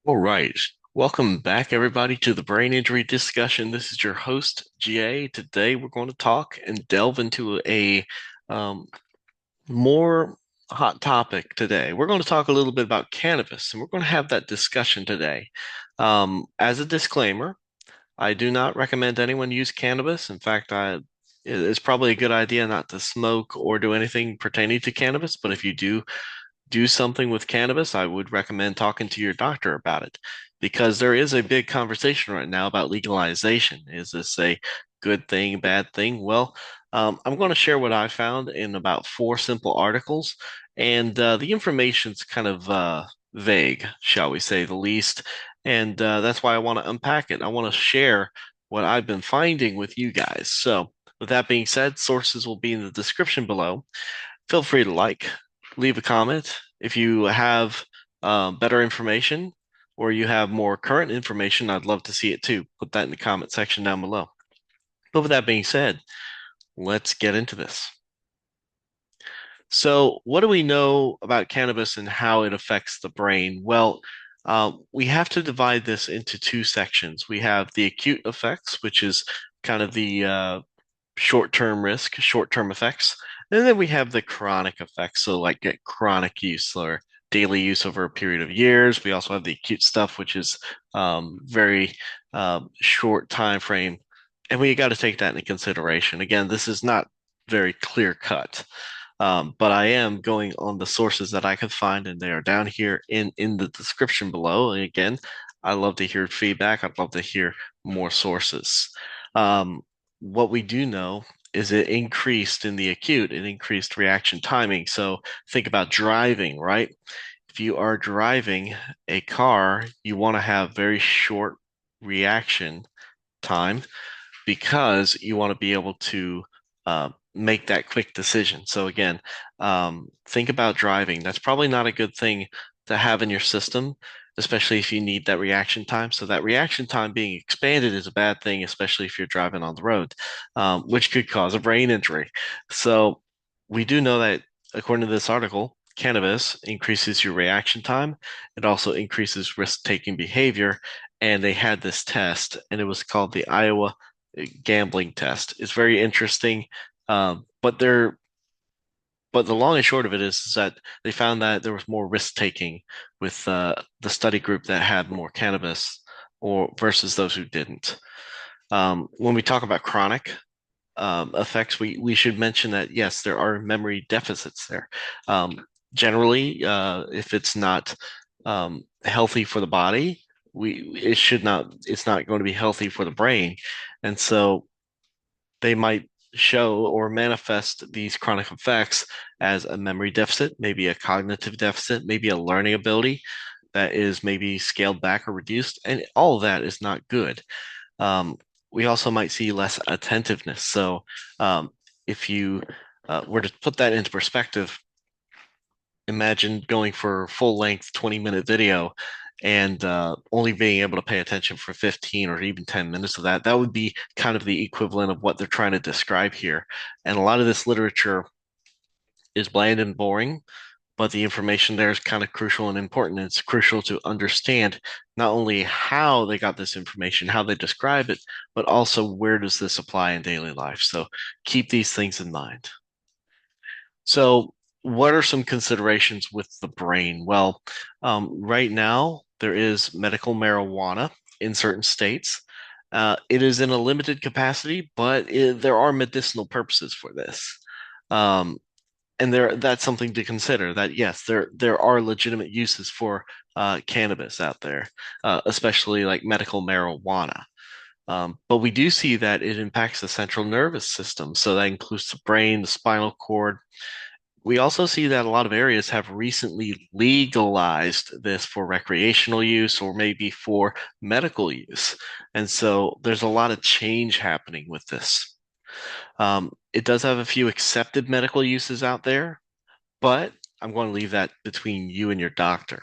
All right. Welcome back, everybody, to the brain injury discussion. This is your host, GA. Today, we're going to talk and delve into a um, more hot topic today. We're going to talk a little bit about cannabis, and we're going to have that discussion today. As a disclaimer, I do not recommend anyone use cannabis. In fact, it's probably a good idea not to smoke or do anything pertaining to cannabis. But if you do something with cannabis, I would recommend talking to your doctor about it because there is a big conversation right now about legalization. Is this a good thing, bad thing? Well, I'm going to share what I found in about four simple articles, and the information's kind of vague, shall we say the least. And that's why I want to unpack it. I want to share what I've been finding with you guys. So, with that being said, sources will be in the description below. Feel free to leave a comment. If you have better information or you have more current information, I'd love to see it too. Put that in the comment section down below. But with that being said, let's get into this. So, what do we know about cannabis and how it affects the brain? Well, we have to divide this into two sections. We have the acute effects, which is kind of the short-term risk, short-term effects. And then we have the chronic effects, so like get chronic use or daily use over a period of years. We also have the acute stuff, which is very short time frame, and we got to take that into consideration. Again, this is not very clear cut, but I am going on the sources that I could find, and they are down here in the description below. And again, I love to hear feedback. I'd love to hear more sources. Um, what we do know is it increased in the acute, it increased reaction timing. So think about driving, right? If you are driving a car, you want to have very short reaction time because you want to be able to make that quick decision. So again, think about driving. That's probably not a good thing to have in your system, especially if you need that reaction time. So that reaction time being expanded is a bad thing, especially if you're driving on the road, which could cause a brain injury. So we do know that according to this article, cannabis increases your reaction time. It also increases risk-taking behavior. And they had this test, and it was called the Iowa gambling test. It's very interesting, but the long and short of it is that they found that there was more risk taking with the study group that had more cannabis or versus those who didn't. When we talk about chronic effects, we should mention that yes, there are memory deficits there. Generally, if it's not healthy for the body, we it should not it's not going to be healthy for the brain, and so they might show or manifest these chronic effects as a memory deficit, maybe a cognitive deficit, maybe a learning ability that is maybe scaled back or reduced, and all of that is not good. Um, we also might see less attentiveness. So, if you were to put that into perspective, imagine going for full length 20-minute video and only being able to pay attention for 15 or even 10 minutes of that. That would be kind of the equivalent of what they're trying to describe here. And a lot of this literature is bland and boring, but the information there is kind of crucial and important. It's crucial to understand not only how they got this information, how they describe it, but also where does this apply in daily life. So keep these things in mind. So, what are some considerations with the brain? Well, right now, there is medical marijuana in certain states. It is in a limited capacity, but there are medicinal purposes for this. Um, and that's something to consider that yes, there are legitimate uses for cannabis out there, especially like medical marijuana. But we do see that it impacts the central nervous system. So that includes the brain, the spinal cord. We also see that a lot of areas have recently legalized this for recreational use or maybe for medical use. And so there's a lot of change happening with this. It does have a few accepted medical uses out there, but I'm going to leave that between you and your doctor.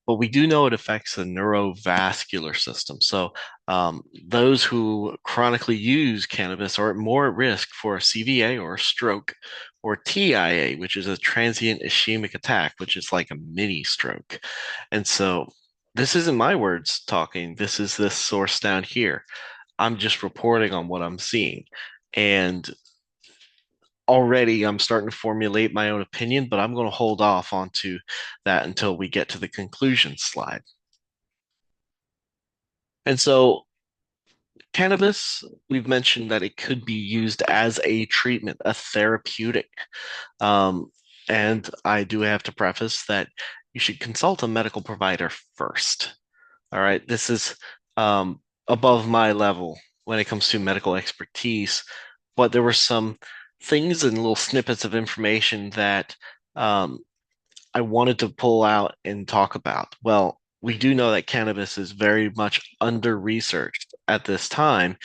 But we do know it affects the neurovascular system. So those who chronically use cannabis are more at risk for a CVA or a stroke, or TIA, which is a transient ischemic attack, which is like a mini stroke. And so this isn't my words talking. This is this source down here. I'm just reporting on what I'm seeing. And already I'm starting to formulate my own opinion, but I'm going to hold off onto that until we get to the conclusion slide. And so, cannabis, we've mentioned that it could be used as a treatment, a therapeutic. Um, and I do have to preface that you should consult a medical provider first. All right, this is above my level when it comes to medical expertise, but there were some things and little snippets of information that um, I wanted to pull out and talk about. Well, we do know that cannabis is very much under-researched at this time,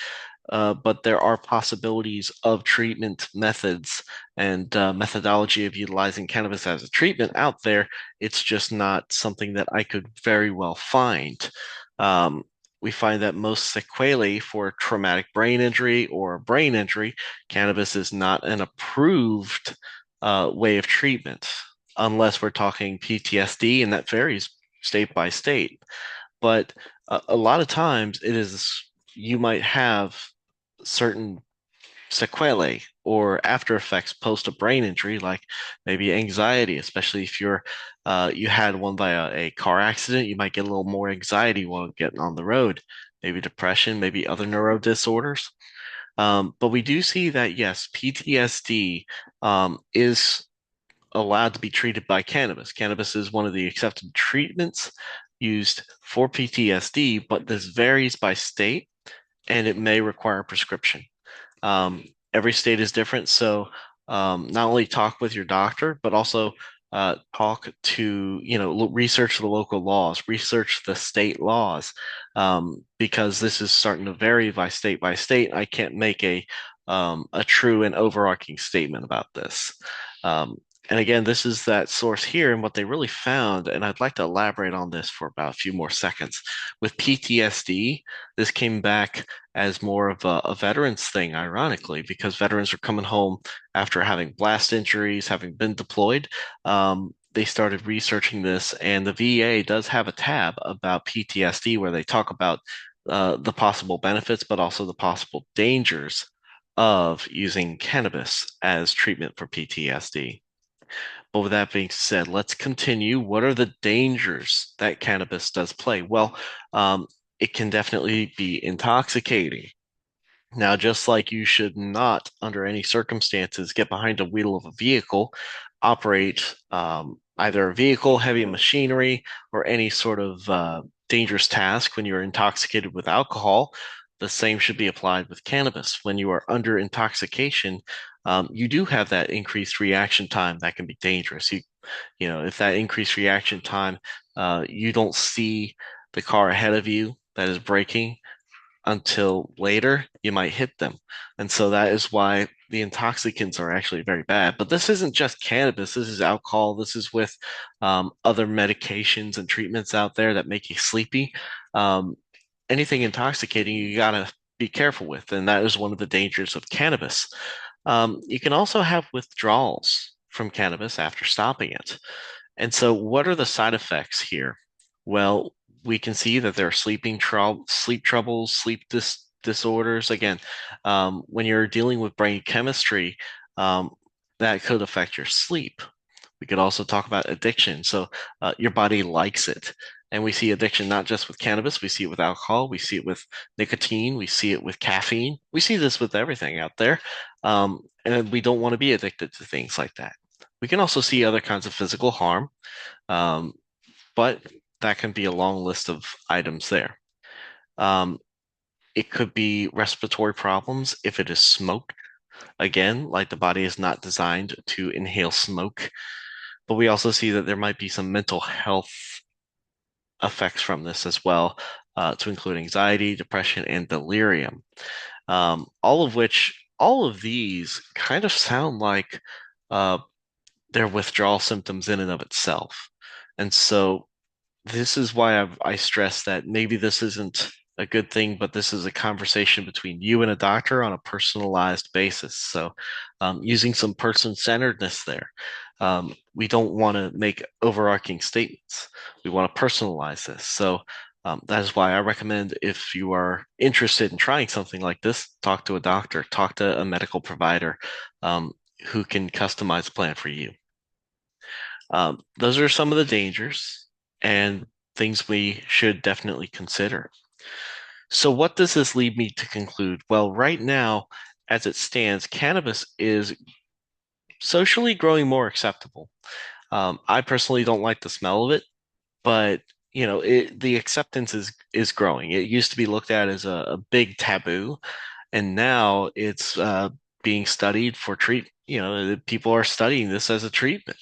but there are possibilities of treatment methods and methodology of utilizing cannabis as a treatment out there. It's just not something that I could very well find. Um, we find that most sequelae for traumatic brain injury or brain injury, cannabis is not an approved way of treatment, unless we're talking PTSD, and that varies state by state. But a lot of times it is you might have certain sequelae or after effects post a brain injury, like maybe anxiety, especially if you had one by a car accident, you might get a little more anxiety while getting on the road, maybe depression, maybe other neuro disorders. But we do see that yes, PTSD is allowed to be treated by cannabis. Cannabis is one of the accepted treatments used for PTSD, but this varies by state and it may require a prescription. Every state is different, so not only talk with your doctor, but also talk to, research the local laws, research the state laws, because this is starting to vary by state by state. I can't make a true and overarching statement about this. Um, and again, this is that source here, and what they really found, and I'd like to elaborate on this for about a few more seconds. With PTSD, this came back as more of a veterans thing, ironically, because veterans are coming home after having blast injuries, having been deployed. They started researching this, and the VA does have a tab about PTSD where they talk about the possible benefits, but also the possible dangers of using cannabis as treatment for PTSD. But with that being said, let's continue. What are the dangers that cannabis does play? Well, it can definitely be intoxicating. Now, just like you should not, under any circumstances, get behind the wheel of a vehicle, operate either a vehicle, heavy machinery, or any sort of dangerous task when you're intoxicated with alcohol, the same should be applied with cannabis. When you are under intoxication, you do have that increased reaction time that can be dangerous. If that increased reaction time, you don't see the car ahead of you that is braking until later, you might hit them. And so that is why the intoxicants are actually very bad. But this isn't just cannabis, this is alcohol, this is with other medications and treatments out there that make you sleepy. Um, Anything intoxicating, you gotta be careful with. And that is one of the dangers of cannabis. You can also have withdrawals from cannabis after stopping it. And so, what are the side effects here? Well, we can see that there are sleep troubles, disorders. Again, when you're dealing with brain chemistry, um, that could affect your sleep. We could also talk about addiction. So, your body likes it. And we see addiction not just with cannabis, we see it with alcohol, we see it with nicotine, we see it with caffeine. We see this with everything out there. And we don't want to be addicted to things like that. We can also see other kinds of physical harm, um, but that can be a long list of items there. Um, it could be respiratory problems if it is smoke. Again, like the body is not designed to inhale smoke, but we also see that there might be some mental health effects from this as well, to include anxiety, depression, and delirium. All of these kind of sound like uh, their withdrawal symptoms in and of itself. And so this is why I stress that maybe this isn't a good thing, but this is a conversation between you and a doctor on a personalized basis. So using some person-centeredness there. We don't want to make overarching statements. We want to personalize this. So that is why I recommend if you are interested in trying something like this, talk to a doctor, talk to a medical provider um, who can customize a plan for you. Those are some of the dangers and things we should definitely consider. So, what does this lead me to conclude? Well, right now, as it stands, cannabis is socially growing more acceptable. I personally don't like the smell of it, but the acceptance is growing. It used to be looked at as a big taboo, and now it's being studied for treat. People are studying this as a treatment.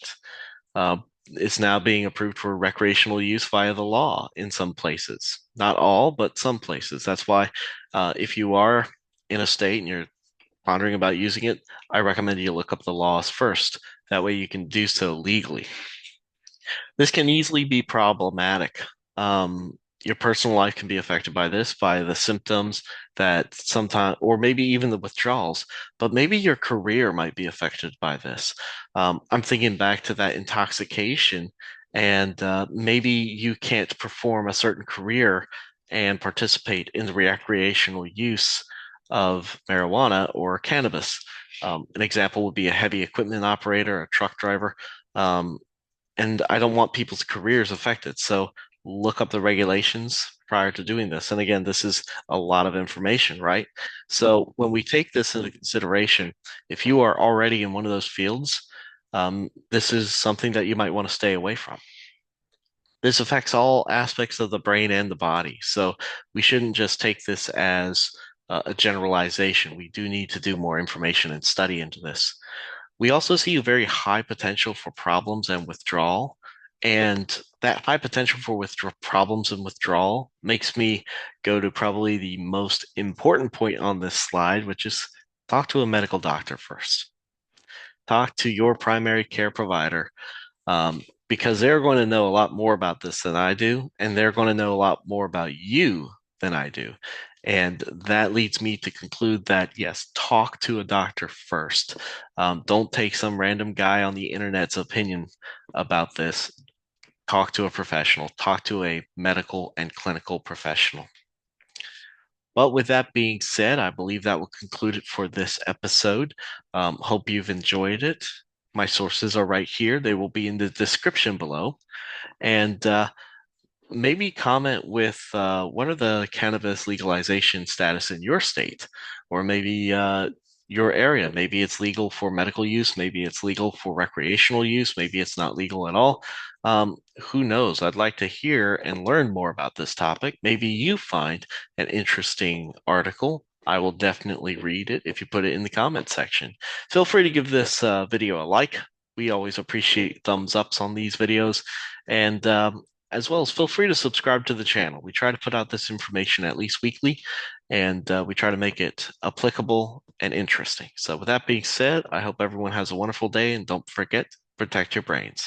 It's now being approved for recreational use via the law in some places. Not all, but some places. That's why if you are in a state and you're pondering about using it, I recommend you look up the laws first. That way you can do so legally. This can easily be problematic. Your personal life can be affected by this, by the symptoms that sometimes, or maybe even the withdrawals, but maybe your career might be affected by this. I'm thinking back to that intoxication, and maybe you can't perform a certain career and participate in the recreational use of marijuana or cannabis. An example would be a heavy equipment operator, a truck driver. Um, and I don't want people's careers affected. So look up the regulations prior to doing this. And again, this is a lot of information, right? So when we take this into consideration, if you are already in one of those fields, this is something that you might want to stay away from. This affects all aspects of the brain and the body. So we shouldn't just take this as a generalization. We do need to do more information and study into this. We also see a very high potential for problems and withdrawal. And that high potential for problems and withdrawal makes me go to probably the most important point on this slide, which is talk to a medical doctor first. Talk to your primary care provider because they're going to know a lot more about this than I do, and they're going to know a lot more about you than I do. And that leads me to conclude that yes, talk to a doctor first. Don't take some random guy on the internet's opinion about this. Talk to a professional, talk to a medical and clinical professional. But with that being said, I believe that will conclude it for this episode. Hope you've enjoyed it. My sources are right here. They will be in the description below. And maybe comment with what are the cannabis legalization status in your state, or maybe your area. Maybe it's legal for medical use, maybe it's legal for recreational use, maybe it's not legal at all. Who knows? I'd like to hear and learn more about this topic. Maybe you find an interesting article. I will definitely read it if you put it in the comment section. Feel free to give this video a like. We always appreciate thumbs ups on these videos. And as well as feel free to subscribe to the channel. We try to put out this information at least weekly, and we try to make it applicable and interesting. So with that being said, I hope everyone has a wonderful day, and don't forget, protect your brains.